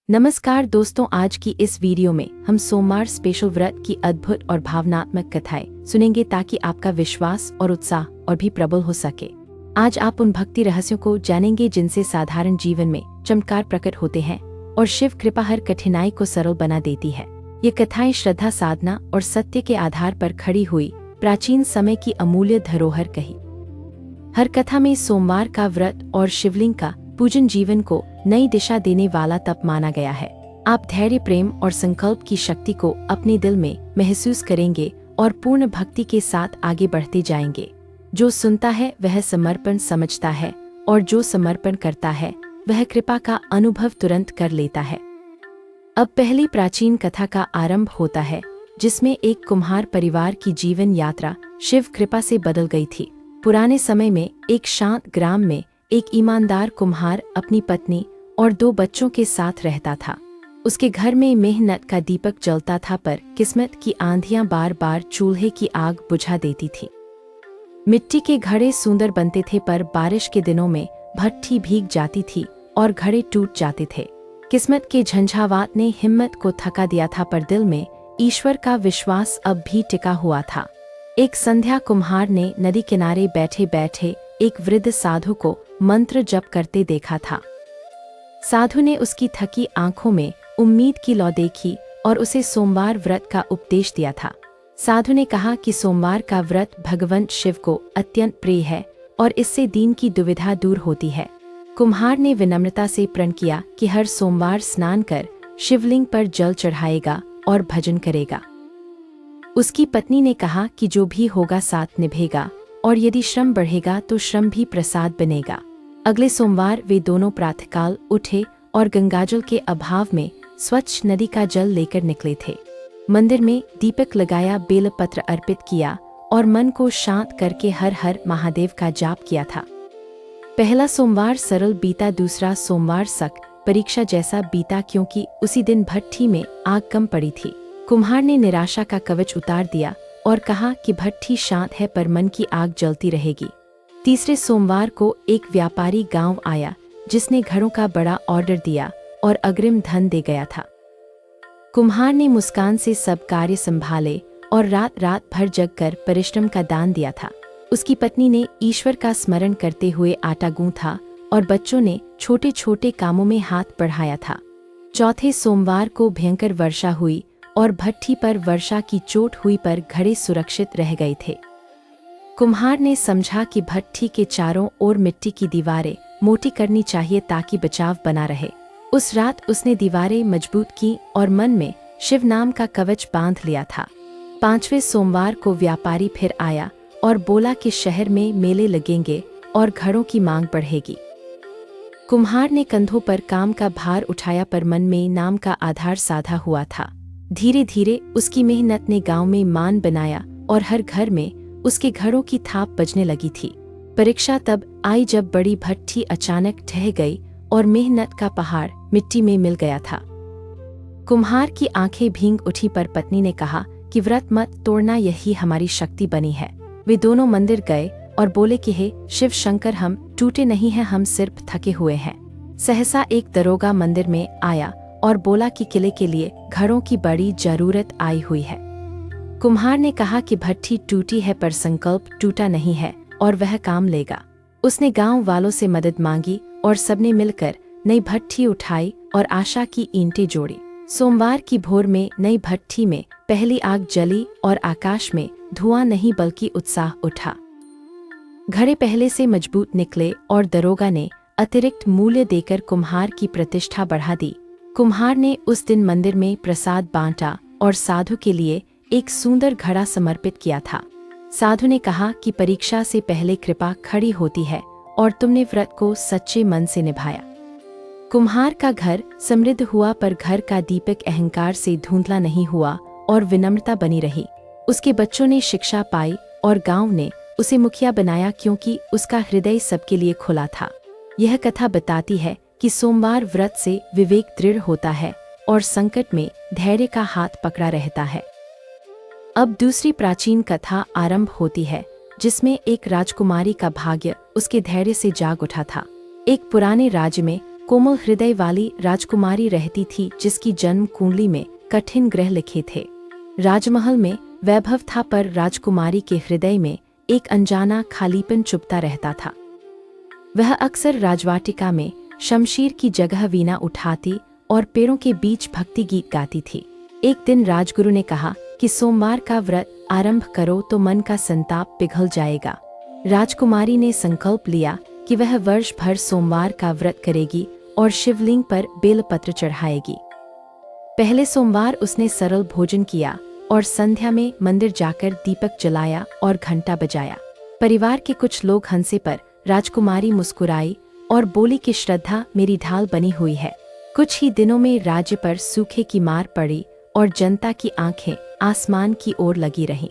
नमस्कार दोस्तों, आज की इस वीडियो में हम सोमवार स्पेशल व्रत की अद्भुत और भावनात्मक कथाएं सुनेंगे ताकि आपका विश्वास और उत्साह और भी प्रबल हो सके। आज आप उन भक्ति रहस्यों को जानेंगे जिनसे साधारण जीवन में चमत्कार प्रकट होते हैं और शिव कृपा हर कठिनाई को सरल बना देती है। ये कथाएं श्रद्धा, साधना और सत्य के आधार पर खड़ी हुई प्राचीन समय की अमूल्य धरोहर कही। हर कथा में सोमवार का व्रत और शिवलिंग का पूजन जीवन को नई दिशा देने वाला तप माना गया है। आप धैर्य, प्रेम और संकल्प की शक्ति को अपने दिल में महसूस करेंगे और पूर्ण भक्ति के साथ आगे बढ़ते जाएंगे। जो सुनता है वह समर्पण समझता है और जो समर्पण करता है वह कृपा का अनुभव तुरंत कर लेता है। अब पहली प्राचीन कथा का आरंभ होता है, जिसमें एक कुम्हार परिवार की जीवन यात्रा शिव कृपा से बदल गई थी। पुराने समय में एक शांत ग्राम में एक ईमानदार कुम्हार अपनी पत्नी और 2 बच्चों के साथ रहता था। उसके घर में मेहनत का दीपक जलता था, पर किस्मत की आंधियां बार बार चूल्हे की आग बुझा देती थी। मिट्टी के घड़े सुंदर बनते थे, पर बारिश के दिनों में भट्ठी भीग जाती थी और घड़े टूट जाते थे। किस्मत के झंझावात ने हिम्मत को थका दिया था, पर दिल में ईश्वर का विश्वास अब भी टिका हुआ था। एक संध्या कुम्हार ने नदी किनारे बैठे बैठे एक वृद्ध साधु को मंत्र जप करते देखा था। साधु ने उसकी थकी आंखों में उम्मीद की लौ देखी और उसे सोमवार व्रत का उपदेश दिया था। साधु ने कहा कि सोमवार का व्रत भगवान शिव को अत्यंत प्रिय है और इससे दीन की दुविधा दूर होती है। कुम्हार ने विनम्रता से प्रण किया कि हर सोमवार स्नान कर शिवलिंग पर जल चढ़ाएगा और भजन करेगा। उसकी पत्नी ने कहा कि जो भी होगा साथ निभेगा और यदि श्रम बढ़ेगा तो श्रम भी प्रसाद बनेगा। अगले सोमवार वे दोनों प्रातःकाल उठे और गंगाजल के अभाव में स्वच्छ नदी का जल लेकर निकले थे। मंदिर में दीपक लगाया, बेलपत्र अर्पित किया और मन को शांत करके हर हर महादेव का जाप किया था। पहला सोमवार सरल बीता, दूसरा सोमवार सख्त परीक्षा जैसा बीता, क्योंकि उसी दिन भट्ठी में आग कम पड़ी थी। कुम्हार ने निराशा का कवच उतार दिया और कहा कि भट्ठी शांत है पर मन की आग जलती रहेगी। तीसरे सोमवार को एक व्यापारी गांव आया, जिसने घड़ों का बड़ा ऑर्डर दिया और अग्रिम धन दे गया था। कुम्हार ने मुस्कान से सब कार्य संभाले और रात रात भर जगकर परिश्रम का दान दिया था। उसकी पत्नी ने ईश्वर का स्मरण करते हुए आटा गूंथा और बच्चों ने छोटे छोटे कामों में हाथ बढ़ाया था। चौथे सोमवार को भयंकर वर्षा हुई और भट्ठी पर वर्षा की चोट हुई, पर घड़े सुरक्षित रह गए थे। कुम्हार ने समझा कि भट्ठी के चारों ओर मिट्टी की दीवारें मोटी करनी चाहिए ताकि बचाव बना रहे। उस रात उसने दीवारें मजबूत की और मन में शिव नाम का कवच बांध लिया था। 5वें सोमवार को व्यापारी फिर आया और बोला कि शहर में मेले लगेंगे और घड़ों की मांग बढ़ेगी। कुम्हार ने कंधों पर काम का भार उठाया, पर मन में नाम का आधार साधा हुआ था। धीरे धीरे उसकी मेहनत ने गांव में मान बनाया और हर घर में उसके घड़ों की थाप बजने लगी थी। परीक्षा तब आई जब बड़ी भट्ठी अचानक ढह गई और मेहनत का पहाड़ मिट्टी में मिल गया था। कुम्हार की आंखें भींग उठी, पर पत्नी ने कहा कि व्रत मत तोड़ना, यही हमारी शक्ति बनी है। वे दोनों मंदिर गए और बोले कि हे शिव शंकर, हम टूटे नहीं हैं, हम सिर्फ थके हुए हैं। सहसा एक दरोगा मंदिर में आया और बोला कि किले के लिए घड़ों की बड़ी जरूरत आई हुई है। कुम्हार ने कहा कि भट्ठी टूटी है पर संकल्प टूटा नहीं है और वह काम लेगा। उसने गांव वालों से मदद मांगी और सबने मिलकर नई भट्ठी उठाई और आशा की ईंटें जोड़ी। सोमवार की भोर में नई भट्ठी में पहली आग जली और आकाश में धुआं नहीं बल्कि उत्साह उठा। घड़े पहले से मजबूत निकले और दरोगा ने अतिरिक्त मूल्य देकर कुम्हार की प्रतिष्ठा बढ़ा दी। कुम्हार ने उस दिन मंदिर में प्रसाद बांटा और साधु के लिए एक सुंदर घड़ा समर्पित किया था। साधु ने कहा कि परीक्षा से पहले कृपा खड़ी होती है और तुमने व्रत को सच्चे मन से निभाया। कुम्हार का घर समृद्ध हुआ, पर घर का दीपक अहंकार से धुंधला नहीं हुआ और विनम्रता बनी रही। उसके बच्चों ने शिक्षा पाई और गांव ने उसे मुखिया बनाया, क्योंकि उसका हृदय सबके लिए खुला था। यह कथा बताती है कि सोमवार व्रत से विवेक दृढ़ होता है और संकट में धैर्य का हाथ पकड़ा रहता है। अब दूसरी प्राचीन कथा आरंभ होती है, जिसमें एक राजकुमारी का भाग्य उसके धैर्य से जाग उठा था। एक पुराने राज्य में कोमल हृदय वाली राजकुमारी रहती थी जिसकी जन्म कुंडली में कठिन ग्रह लिखे थे। राजमहल में वैभव था पर राजकुमारी के हृदय में एक अनजाना खालीपन चुभता रहता था। वह अक्सर राजवाटिका में शमशीर की जगह वीणा उठाती और पेड़ों के बीच भक्ति गीत गाती थी। एक दिन राजगुरु ने कहा कि सोमवार का व्रत आरंभ करो तो मन का संताप पिघल जाएगा। राजकुमारी ने संकल्प लिया कि वह वर्ष भर सोमवार का व्रत करेगी और शिवलिंग पर बेलपत्र चढ़ाएगी। पहले सोमवार उसने सरल भोजन किया और संध्या में मंदिर जाकर दीपक जलाया और घंटा बजाया। परिवार के कुछ लोग हंसे पर राजकुमारी मुस्कुराई और बोली कि श्रद्धा मेरी ढाल बनी हुई है। कुछ ही दिनों में राज्य पर सूखे की मार पड़ी और जनता की आंखें आसमान की ओर लगी रहीं।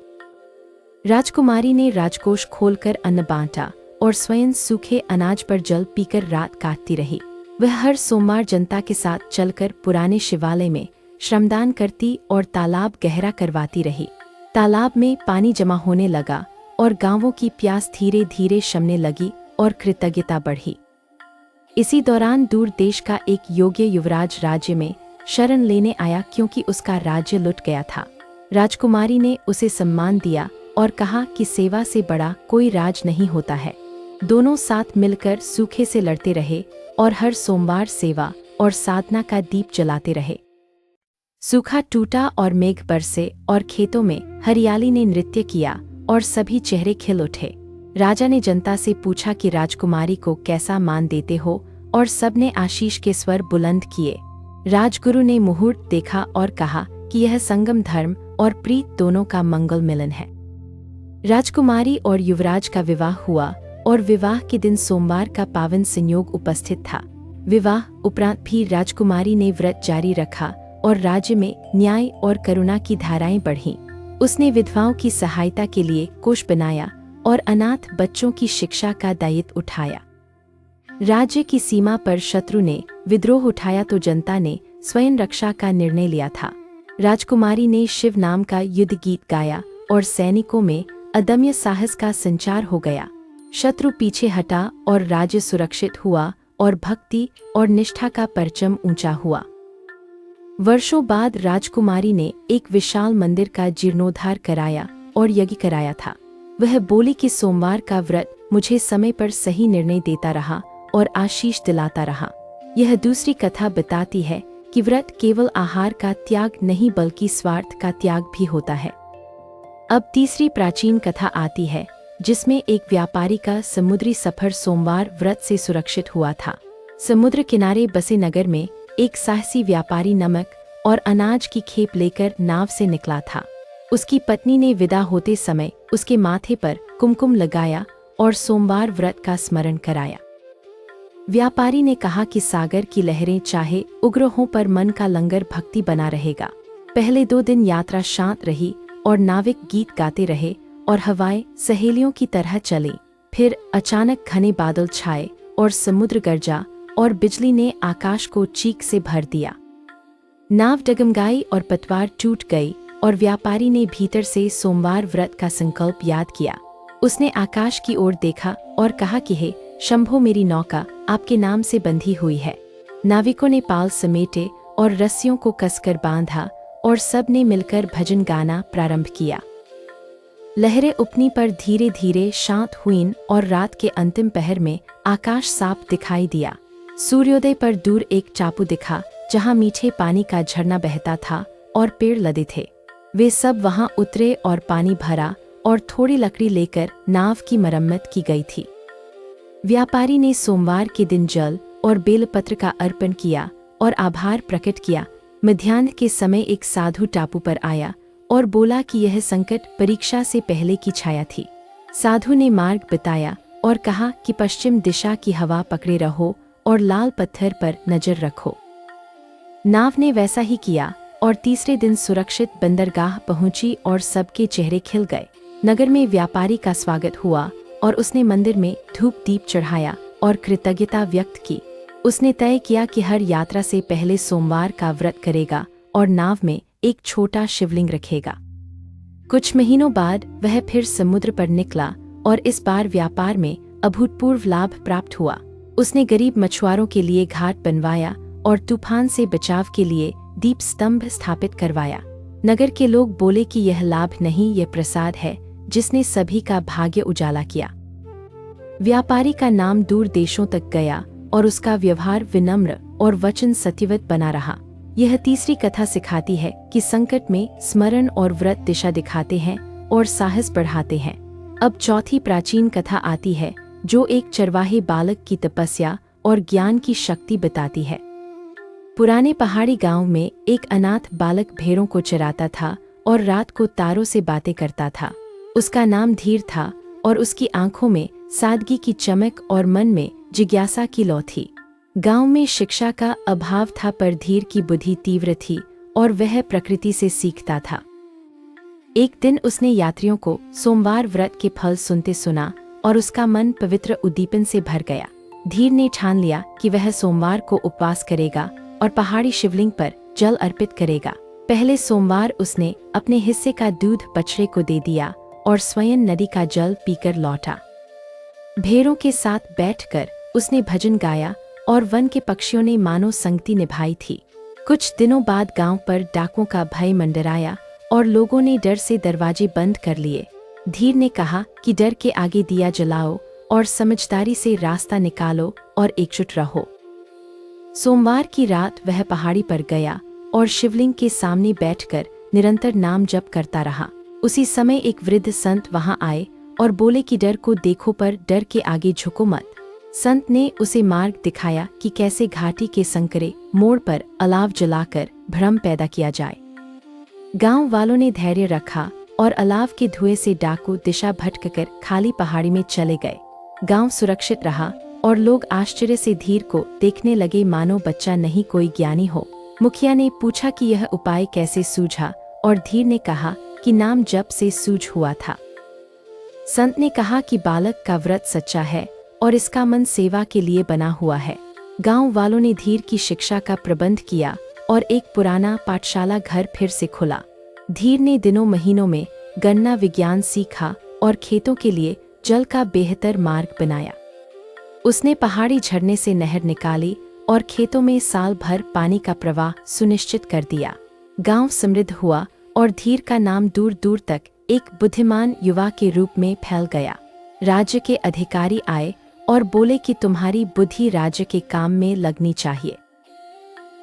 राजकुमारी ने राजकोष खोलकर अन्न बांटा और स्वयं सूखे अनाज पर जल पीकर रात काटती रही। वह हर सोमवार जनता के साथ चलकर पुराने शिवालय में श्रमदान करती और तालाब गहरा करवाती रही। तालाब में पानी जमा होने लगा और गांवों की प्यास धीरे धीरे शमने लगी और कृतज्ञता बढ़ी। इसी दौरान दूर देश का एक योग्य युवराज राज्य में शरण लेने आया क्योंकि उसका राज्य लुट गया था। राजकुमारी ने उसे सम्मान दिया और कहा कि सेवा से बड़ा कोई राज नहीं होता है। दोनों साथ मिलकर सूखे से लड़ते रहे और हर सोमवार सेवा और साधना का दीप जलाते रहे। सूखा टूटा और मेघ बरसे और खेतों में हरियाली ने नृत्य किया और सभी चेहरे खिल उठे। राजा ने जनता से पूछा कि राजकुमारी को कैसा मान देते हो और सबने आशीष के स्वर बुलंद किए। राजगुरु ने मुहूर्त देखा और कहा कि यह संगम धर्म और प्रीत दोनों का मंगल मिलन है। राजकुमारी और युवराज का विवाह हुआ और विवाह के दिन सोमवार का पावन संयोग उपस्थित था। विवाह उपरांत भी राजकुमारी ने व्रत जारी रखा और राज्य में न्याय और करुणा की धाराएं बढ़ीं। उसने विधवाओं की सहायता के लिए कोष बनाया और अनाथ बच्चों की शिक्षा का दायित्व उठाया। राज्य की सीमा पर शत्रु ने विद्रोह उठाया तो जनता ने स्वयं रक्षा का निर्णय लिया था। राजकुमारी ने शिव नाम का युद्ध गीत गाया और सैनिकों में अदम्य साहस का संचार हो गया। शत्रु पीछे हटा और राज्य सुरक्षित हुआ और भक्ति और निष्ठा का परचम ऊंचा हुआ। वर्षों बाद राजकुमारी ने एक विशाल मंदिर का जीर्णोद्धार कराया और यज्ञ कराया था। वह बोली कि सोमवार का व्रत मुझे समय पर सही निर्णय देता रहा और आशीष दिलाता रहा। यह दूसरी कथा बताती है कि व्रत केवल आहार का त्याग नहीं बल्कि स्वार्थ का त्याग भी होता है। अब तीसरी प्राचीन कथा आती है जिसमें एक व्यापारी का समुद्री सफर सोमवार व्रत से सुरक्षित हुआ था। समुद्र किनारे बसे नगर में एक साहसी व्यापारी नमक और अनाज की खेप लेकर नाव से निकला था। उसकी पत्नी ने विदा होते समय उसके माथे पर कुमकुम लगाया और सोमवार व्रत का स्मरण कराया। व्यापारी ने कहा कि सागर की लहरें चाहे उग्र हों पर मन का लंगर भक्ति बना रहेगा। पहले 2 दिन यात्रा शांत रही और नाविक गीत गाते रहे और हवाएं सहेलियों की तरह चली। फिर अचानक घने बादल छाए और समुद्र गरजा और बिजली ने आकाश को चीख से भर दिया। नाव डगमगाई और पतवार टूट गई और व्यापारी ने भीतर से सोमवार व्रत का संकल्प याद किया। उसने आकाश की ओर देखा और कहा कि हे शंभो, मेरी नौका आपके नाम से बंधी हुई है। नाविकों ने पाल समेटे और रस्सियों को कसकर बांधा और सब ने मिलकर भजन गाना प्रारंभ किया। लहरें उपनी पर धीरे धीरे शांत हुईं और रात के अंतिम पहर में आकाश साफ दिखाई दिया। सूर्योदय पर दूर एक टापू दिखा जहां मीठे पानी का झरना बहता था और पेड़ लदे थे। वे सब वहां उतरे और पानी भरा और थोड़ी लकड़ी लेकर नाव की मरम्मत की गई थी। व्यापारी ने सोमवार के दिन जल और बेलपत्र का अर्पण किया और आभार प्रकट किया। मध्याह्न के समय एक साधु टापू पर आया और बोला कि यह संकट परीक्षा से पहले की छाया थी। साधु ने मार्ग बताया और कहा कि पश्चिम दिशा की हवा पकड़े रहो और लाल पत्थर पर नजर रखो। नाव ने वैसा ही किया और तीसरे दिन सुरक्षित बंदरगाह पहुंची और सबके चेहरे खिल गए। नगर में व्यापारी का स्वागत हुआ और उसने मंदिर में धूप दीप चढ़ाया और कृतज्ञता व्यक्त की। उसने तय किया कि हर यात्रा से पहले सोमवार का व्रत करेगा और नाव में एक छोटा शिवलिंग रखेगा। कुछ महीनों बाद वह फिर समुद्र पर निकला और इस बार व्यापार में अभूतपूर्व लाभ प्राप्त हुआ। उसने गरीब मछुआरों के लिए घाट बनवाया और तूफान से बचाव के लिए दीप स्तंभ स्थापित करवाया। नगर के लोग बोले कि यह लाभ नहीं, यह प्रसाद है जिसने सभी का भाग्य उजाला किया। व्यापारी का नाम दूर देशों तक गया और उसका व्यवहार विनम्र और वचन सत्यवत बना रहा। यह तीसरी कथा सिखाती है कि संकट में स्मरण और व्रत दिशा दिखाते हैं और साहस बढ़ाते हैं। अब चौथी प्राचीन कथा आती है जो एक चरवाहे बालक की तपस्या और ज्ञान की शक्ति बताती है। पुराने पहाड़ी गांव में एक अनाथ बालक भेड़ों को चराता था और रात को तारों से बातें करता था। उसका नाम धीर था और उसकी आंखों में सादगी की चमक और मन में जिज्ञासा की लौ थी। गांव में शिक्षा का अभाव था पर धीर की बुद्धि तीव्र थी और वह प्रकृति से सीखता था। एक दिन उसने यात्रियों को सोमवार व्रत के फल सुनते सुना और उसका मन पवित्र उद्दीपन से भर गया। धीर ने ठान लिया कि वह सोमवार को उपवास करेगा और पहाड़ी शिवलिंग पर जल अर्पित करेगा। पहले सोमवार उसने अपने हिस्से का दूध बछड़े को दे दिया और स्वयं नदी का जल पीकर लौटा। भेड़ों के साथ बैठकर उसने भजन गाया और वन के पक्षियों ने मानो संगति निभाई थी। कुछ दिनों बाद गांव पर डाकुओं का भय मंडराया और लोगों ने डर से दरवाजे बंद कर लिए। धीर ने कहा कि डर के आगे दिया जलाओ और समझदारी से रास्ता निकालो और एकजुट रहो। सोमवार की रात वह पहाड़ी पर गया और शिवलिंग के सामने बैठकर निरंतर नाम जप करता रहा। उसी समय एक वृद्ध संत वहां आए और बोले कि डर को देखो पर डर के आगे झुको मत। संत ने उसे मार्ग दिखाया कि कैसे घाटी के संकरे मोड़ पर अलाव जलाकर भ्रम पैदा किया जाए। गांव वालों ने धैर्य रखा और अलाव के धुएं से डाकू दिशा भटककर खाली पहाड़ी में चले गए। गांव सुरक्षित रहा और लोग आश्चर्य से धीर को देखने लगे मानो बच्चा नहीं कोई ज्ञानी हो। मुखिया ने पूछा कि यह उपाय कैसे सूझा और धीर ने कहा कि नाम जप से सूझ हुआ था। संत ने कहा कि बालक का व्रत सच्चा है और इसका मन सेवा के लिए बना हुआ है। गांव वालों ने धीर की शिक्षा का प्रबंध किया और एक पुराना पाठशाला घर फिर से खुला। धीर ने दिनों महीनों में गन्ना विज्ञान सीखा और खेतों के लिए जल का बेहतर मार्ग बनाया। उसने पहाड़ी झरने से नहर निकाली और खेतों में साल भर पानी का प्रवाह सुनिश्चित कर दिया। गांव समृद्ध हुआ और धीर का नाम दूर दूर तक एक बुद्धिमान युवा के रूप में फैल गया। राज्य के अधिकारी आए और बोले कि तुम्हारी बुद्धि राज्य के काम में लगनी चाहिए।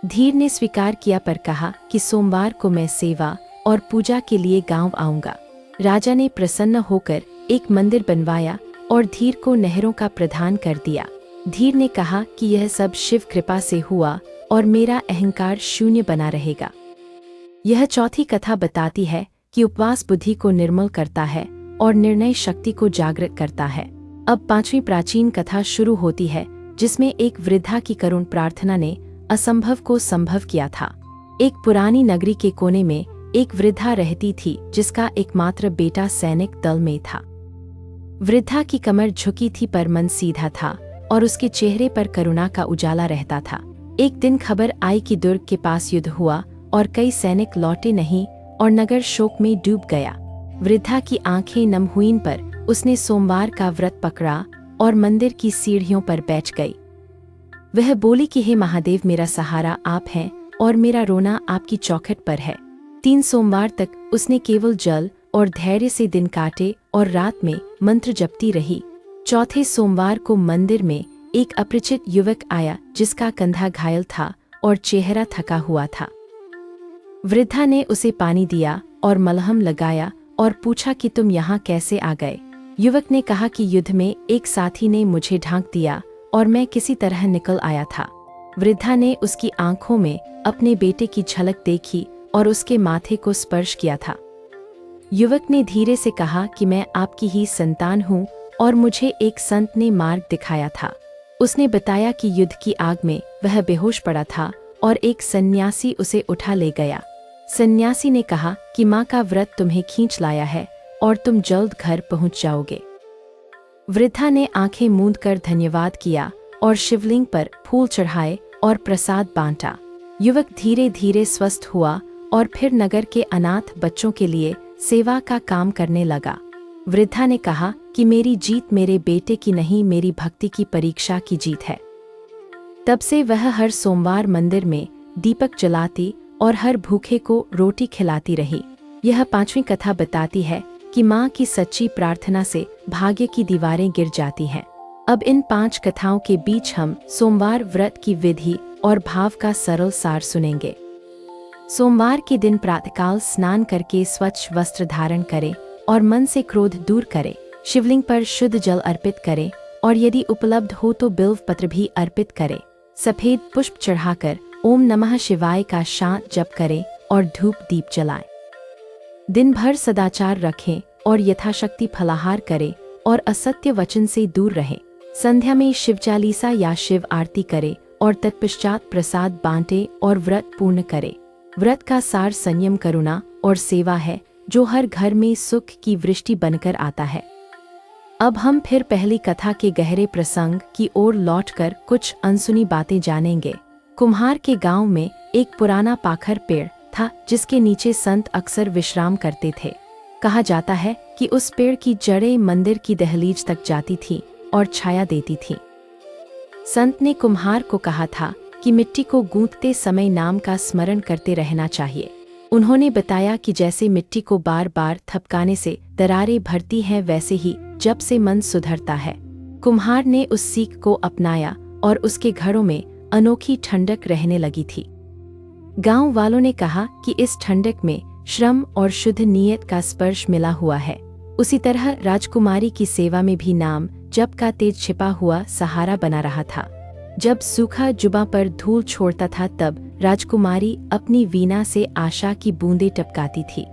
धीर ने स्वीकार किया पर कहा कि सोमवार को मैं सेवा और पूजा के लिए गांव आऊंगा। राजा ने प्रसन्न होकर एक मंदिर बनवाया और धीर को नहरों का प्रदान कर दिया। धीर ने कहा कि यह सब शिव कृपा से हुआ और मेरा अहंकार शून्य बना रहेगा। यह चौथी कथा बताती है कि उपवास बुद्धि को निर्मल करता है और निर्णय शक्ति को जागृत करता है। अब पांचवी प्राचीन कथा शुरू होती है जिसमें एक वृद्धा की करुण प्रार्थना ने असंभव को संभव किया था। एक पुरानी नगरी के कोने में एक वृद्धा रहती थी जिसका एकमात्र बेटा सैनिक दल में था। वृद्धा की कमर झुकी थी पर मन सीधा था और उसके चेहरे पर करुणा का उजाला रहता था। एक दिन खबर आई कि दुर्ग के पास युद्ध हुआ और कई सैनिक लौटे नहीं और नगर शोक में डूब गया। वृद्धा की आंखें नम हुईं पर उसने सोमवार का व्रत पकड़ा और मंदिर की सीढ़ियों पर बैठ गई। वह बोली कि हे महादेव, मेरा सहारा आप हैं और मेरा रोना आपकी चौखट पर है। 3 सोमवार तक उसने केवल जल और धैर्य से दिन काटे और रात में मंत्र जपती रही। चौथे सोमवार को मंदिर में एक अपरिचित युवक आया जिसका कंधा घायल था और चेहरा थका हुआ था। वृद्धा ने उसे पानी दिया और मलहम लगाया और पूछा कि तुम यहाँ कैसे आ गए। युवक ने कहा कि युद्ध में एक साथी ने मुझे ढांक दिया और मैं किसी तरह निकल आया था। वृद्धा ने उसकी आंखों में अपने बेटे की झलक देखी और उसके माथे को स्पर्श किया था। युवक ने धीरे से कहा कि मैं आपकी ही संतान हूँ और मुझे एक संत ने मार्ग दिखाया था। उसने बताया कि युद्ध की आग में वह बेहोश पड़ा था और एक सन्यासी उसे उठा ले गया। सन्यासी ने कहा कि माँ का व्रत तुम्हें खींच लाया है और तुम जल्द घर पहुँच जाओगे। वृद्धा ने आंखें मूंद कर धन्यवाद किया और शिवलिंग पर फूल चढ़ाए और प्रसाद बांटा। युवक धीरे धीरे स्वस्थ हुआ और फिर नगर के अनाथ बच्चों के लिए सेवा का काम करने लगा। वृद्धा ने कहा कि मेरी जीत मेरे बेटे की नहीं, मेरी भक्ति की परीक्षा की जीत है। तब से वह हर सोमवार मंदिर में दीपक जलाती और हर भूखे को रोटी खिलाती रही। यह 5वीं कथा बताती है कि माँ की सच्ची प्रार्थना से भाग्य की दीवारें गिर जाती हैं। अब इन 5 कथाओं के बीच हम सोमवार व्रत की विधि और भाव का सरल सार सुनेंगे। सोमवार के दिन प्रातःकाल स्नान करके स्वच्छ वस्त्र धारण करें और मन से क्रोध दूर करें। शिवलिंग पर शुद्ध जल अर्पित करें और यदि उपलब्ध हो तो बिल्व पत्र भी अर्पित करें। सफेद पुष्प चढ़ाकर ओम नमः शिवाय का शांत जप करें और धूप दीप जलाएं। दिन भर सदाचार रखें और यथाशक्ति फलाहार करें और असत्य वचन से दूर रहें। संध्या में शिव चालीसा या शिव आरती करें और तत्पश्चात प्रसाद बांटें और व्रत पूर्ण करें। व्रत का सार संयम, करुणा और सेवा है जो हर घर में सुख की वृष्टि बनकर आता है। अब हम फिर पहली कथा के गहरे प्रसंग की ओर लौटकर कुछ अनसुनी बातें जानेंगे। कुम्हार के गांव में एक पुराना पाखर पेड़ था जिसके नीचे संत अक्सर विश्राम करते थे। कहा जाता है कि उस पेड़ की जड़ें मंदिर की दहलीज तक जाती थीं और छाया देती थीं। संत ने कुम्हार को कहा था कि मिट्टी को गूंथते समय नाम का स्मरण करते रहना चाहिए। उन्होंने बताया कि जैसे मिट्टी को बार बार थपकाने से दरारें भरती हैं, वैसे ही जब से मन सुधरता है। कुम्हार ने उस सीख को अपनाया और उसके घरों में अनोखी ठंडक रहने लगी थी। गांव वालों ने कहा कि इस ठंडक में श्रम और शुद्ध नीयत का स्पर्श मिला हुआ है। उसी तरह राजकुमारी की सेवा में भी नाम जप का तेज छिपा हुआ सहारा बना रहा था। जब सूखा जुबा पर धूल छोड़ता था तब राजकुमारी अपनी वीणा से आशा की बूंदें टपकाती थी।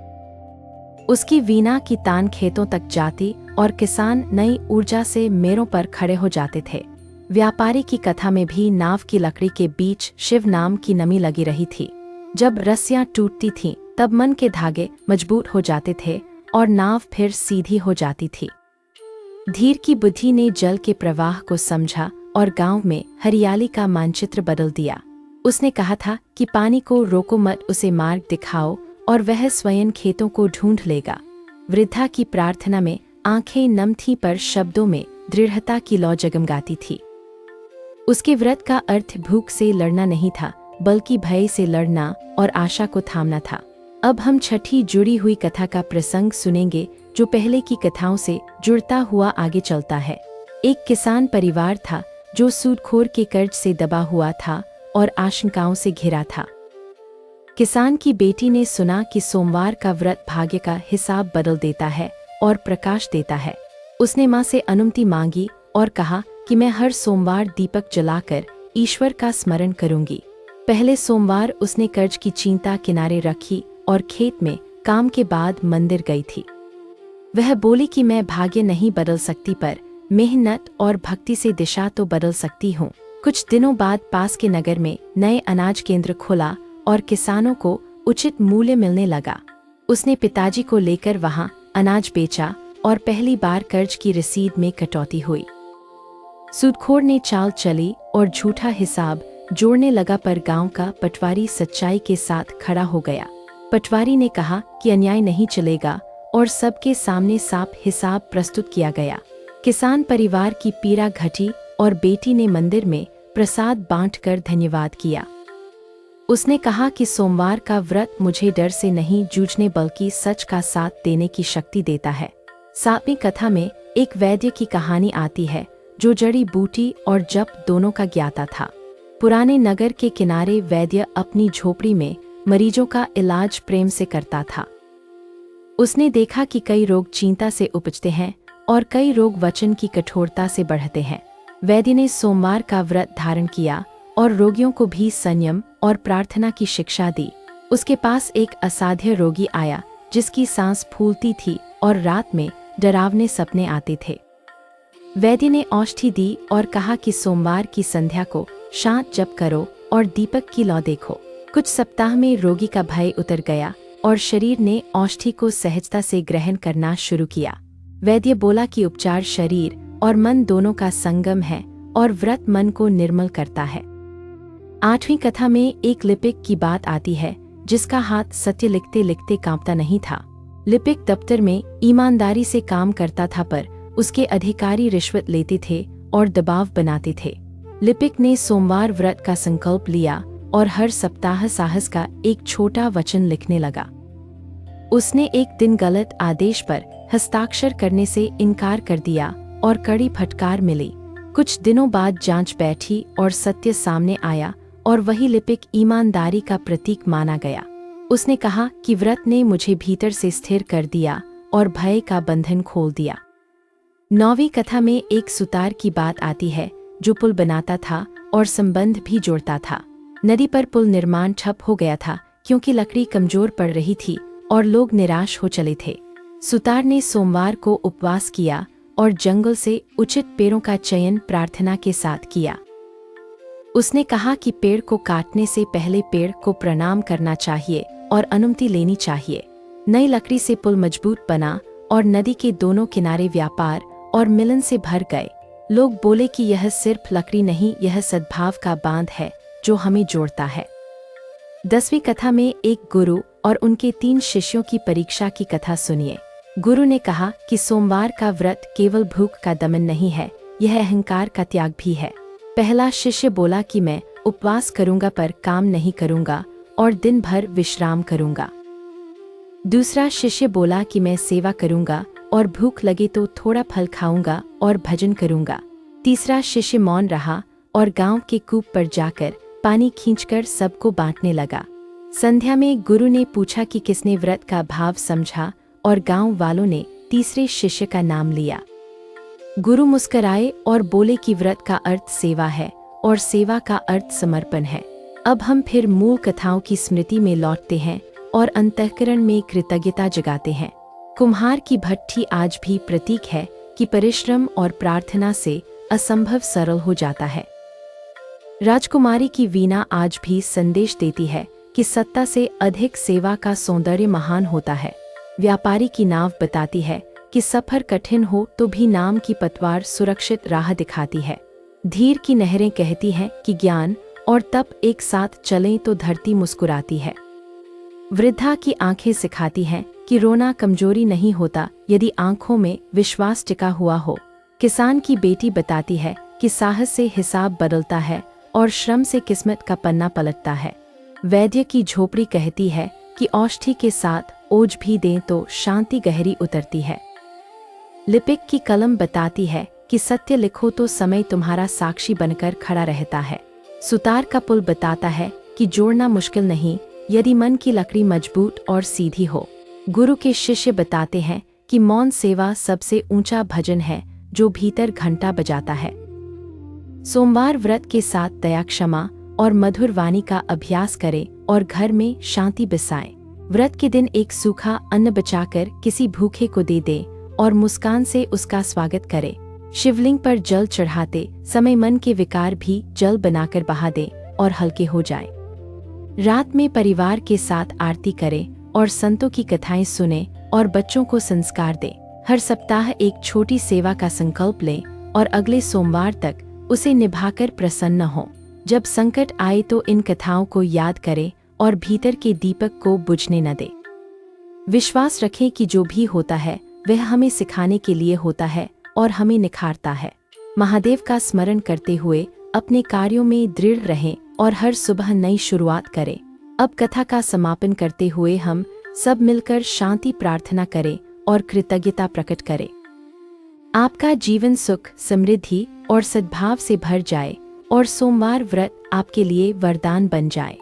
उसकी वीणा की तान खेतों तक जाती और किसान नई ऊर्जा से मेरों पर खड़े हो जाते थे। व्यापारी की कथा में भी नाव की लकड़ी के बीच शिव नाम की नमी लगी रही थी। जब रस्सियां टूटती थीं तब मन के धागे मजबूत हो जाते थे और नाव फिर सीधी हो जाती थी। धीर की बुद्धि ने जल के प्रवाह को समझा और गांव में हरियाली का मानचित्र बदल दिया। उसने कहा था कि पानी को रोको मत, उसे मार्ग दिखाओ और वह स्वयं खेतों को ढूंढ लेगा। वृद्धा की प्रार्थना में आंखें नम थीं पर शब्दों में दृढ़ता की लौ जगमगाती थी। उसके व्रत का अर्थ भूख से लड़ना नहीं था, बल्कि भय से लड़ना और आशा को थामना था। अब हम छठी जुड़ी हुई कथा का प्रसंग सुनेंगे जो पहले की कथाओं से जुड़ता हुआ आगे चलता है। एक किसान परिवार था जो सूदखोर के कर्ज से दबा हुआ था और आशंकाओं से घिरा था। किसान की बेटी ने सुना कि सोमवार का व्रत भाग्य का हिसाब बदल देता है और प्रकाश देता है। उसने मां से अनुमति मांगी और कहा कि मैं हर सोमवार दीपक जलाकर ईश्वर का स्मरण करूंगी। पहले सोमवार उसने कर्ज की चिंता किनारे रखी और खेत में काम के बाद मंदिर गई थी। वह बोली कि मैं भाग्य नहीं बदल सकती, पर मेहनत और भक्ति से दिशा तो बदल सकती हूँ। कुछ दिनों बाद पास के नगर में नए अनाज केंद्र खोला और किसानों को उचित मूल्य मिलने लगा। उसने पिताजी को लेकर वहां अनाज बेचा और पहली बार कर्ज की रसीद में कटौती हुई। सूदखोर ने चाल चली और झूठा हिसाब जोड़ने लगा, पर गांव का पटवारी सच्चाई के साथ खड़ा हो गया। पटवारी ने कहा कि अन्याय नहीं चलेगा और सबके सामने साफ हिसाब प्रस्तुत किया गया। किसान परिवार की पीड़ा घटी और बेटी ने मंदिर में प्रसाद बांटकर धन्यवाद किया। उसने कहा कि सोमवार का व्रत मुझे डर से नहीं जूझने बल्कि सच का साथ देने की शक्ति देता है। 7वीं कथा में एक वैद्य की कहानी आती है जो जड़ी बूटी और जप दोनों का ज्ञाता था। पुराने नगर के किनारे वैद्य अपनी झोपड़ी में मरीजों का इलाज प्रेम से करता था। उसने देखा कि कई रोग चिंता से उपजते हैं और कई रोग वचन की कठोरता से बढ़ते हैं। वैद्य ने सोमवार का व्रत धारण किया और रोगियों को भी संयम और प्रार्थना की शिक्षा दी। उसके पास एक असाध्य रोगी आया जिसकी सांस फूलती थी और रात में डरावने सपने आते थे। वैद्य ने औषधि दी और कहा कि सोमवार की संध्या को शांत जप करो और दीपक की लौ देखो। कुछ सप्ताह में रोगी का भय उतर गया और शरीर ने औषधि को सहजता से ग्रहण करना शुरू किया। वैद्य बोला कि उपचार शरीर और मन दोनों का संगम है और व्रत मन को निर्मल करता है। 8वीं कथा में एक लिपिक की बात आती है जिसका हाथ सत्य लिखते लिखते कांपता नहीं था। लिपिक दफ्तर में ईमानदारी से काम करता था, पर उसके अधिकारी रिश्वत लेते थे और दबाव बनाते थे। लिपिक ने सोमवार व्रत का संकल्प लिया और हर सप्ताह साहस का एक छोटा वचन लिखने लगा। उसने एक दिन गलत आदेश पर हस्ताक्षर करने से इनकार कर दिया और कड़ी फटकार मिली। कुछ दिनों बाद जांच बैठी और सत्य सामने आया और वही लिपिक ईमानदारी का प्रतीक माना गया। उसने कहा कि व्रत ने मुझे भीतर से स्थिर कर दिया और भय का बंधन खोल दिया। 9वीं कथा में एक सुतार की बात आती है जो पुल बनाता था और संबंध भी जोड़ता था। नदी पर पुल निर्माण ठप हो गया था क्योंकि लकड़ी कमजोर पड़ रही थी और लोग निराश हो चले थे। सुतार ने सोमवार को उपवास किया और जंगल से उचित पेड़ों का चयन प्रार्थना के साथ किया। उसने कहा कि पेड़ को काटने से पहले पेड़ को प्रणाम करना चाहिए और अनुमति लेनी चाहिए। नई लकड़ी से पुल मजबूत बना और नदी के दोनों किनारे व्यापार और मिलन से भर गए। लोग बोले कि यह सिर्फ लकड़ी नहीं, यह सद्भाव का बांध है जो हमें जोड़ता है। 10वीं कथा में एक गुरु और उनके 3 शिष्यों की परीक्षा की कथा सुनिए। गुरु ने कहा कि सोमवार का व्रत केवल भूख का दमन नहीं है, यह अहंकार का त्याग भी है। पहला शिष्य बोला कि मैं उपवास करूंगा पर काम नहीं करूंगा और दिन भर विश्राम करूंगा। दूसरा शिष्य बोला कि मैं सेवा करूंगा और भूख लगे तो थोड़ा फल खाऊंगा और भजन करूंगा। तीसरा शिष्य मौन रहा और गांव के कूप पर जाकर पानी खींचकर सबको बांटने लगा। संध्या में गुरु ने पूछा कि किसने व्रत का भाव समझा और गांव वालों ने तीसरे शिष्य का नाम लिया। गुरु मुस्कराए और बोले कि व्रत का अर्थ सेवा है और सेवा का अर्थ समर्पण है। अब हम फिर मूल कथाओं की स्मृति में लौटते हैं और अंतःकरण में कृतज्ञता जगाते हैं। कुम्हार की भट्ठी आज भी प्रतीक है कि परिश्रम और प्रार्थना से असंभव सरल हो जाता है। राजकुमारी की वीणा आज भी संदेश देती है कि सत्ता से अधिक सेवा का सौंदर्य महान होता है। व्यापारी की नाव बताती है कि सफर कठिन हो तो भी नाम की पतवार सुरक्षित राह दिखाती है। धीर की नहरें कहती हैं कि ज्ञान और तप एक साथ चलें तो धरती मुस्कुराती है। वृद्धा की आंखें सिखाती हैं कि रोना कमजोरी नहीं होता यदि आंखों में विश्वास टिका हुआ हो। किसान की बेटी बताती है कि साहस से हिसाब बदलता है और श्रम से किस्मत का पन्ना पलटता है। वैद्य की झोपड़ी कहती है कि औषधि के साथ ओझ भी दें तो शांति गहरी उतरती है। लिपिक की कलम बताती है कि सत्य लिखो तो समय तुम्हारा साक्षी बनकर खड़ा रहता है। सुतार का पुल बताता है कि जोड़ना मुश्किल नहीं यदि मन की लकड़ी मजबूत और सीधी हो। गुरु के शिष्य बताते हैं कि मौन सेवा सबसे ऊंचा भजन है जो भीतर घंटा बजाता है। सोमवार व्रत के साथ दया, क्षमा और मधुर वाणी का अभ्यास करें और घर में शांति बसाएं। व्रत के दिन एक सूखा अन्न बचाकर किसी भूखे को दे दें और मुस्कान से उसका स्वागत करें। शिवलिंग पर जल चढ़ाते समय मन के विकार भी जल बनाकर बहा दें और हल्के हो जाएं। रात में परिवार के साथ आरती करें और संतों की कथाएं सुनें और बच्चों को संस्कार दें। हर सप्ताह एक छोटी सेवा का संकल्प लें और अगले सोमवार तक उसे निभाकर प्रसन्न हों। जब संकट आए तो इन कथाओं को याद करें और भीतर के दीपक को बुझने न दें। विश्वास रखें कि जो भी होता है वह हमें सिखाने के लिए होता है और हमें निखारता है। महादेव का स्मरण करते हुए अपने कार्यों में दृढ़ रहें और हर सुबह नई शुरुआत करें। अब कथा का समापन करते हुए हम सब मिलकर शांति प्रार्थना करें और कृतज्ञता प्रकट करें। आपका जीवन सुख, समृद्धि और सद्भाव से भर जाए और सोमवार व्रत आपके लिए वरदान बन जाए।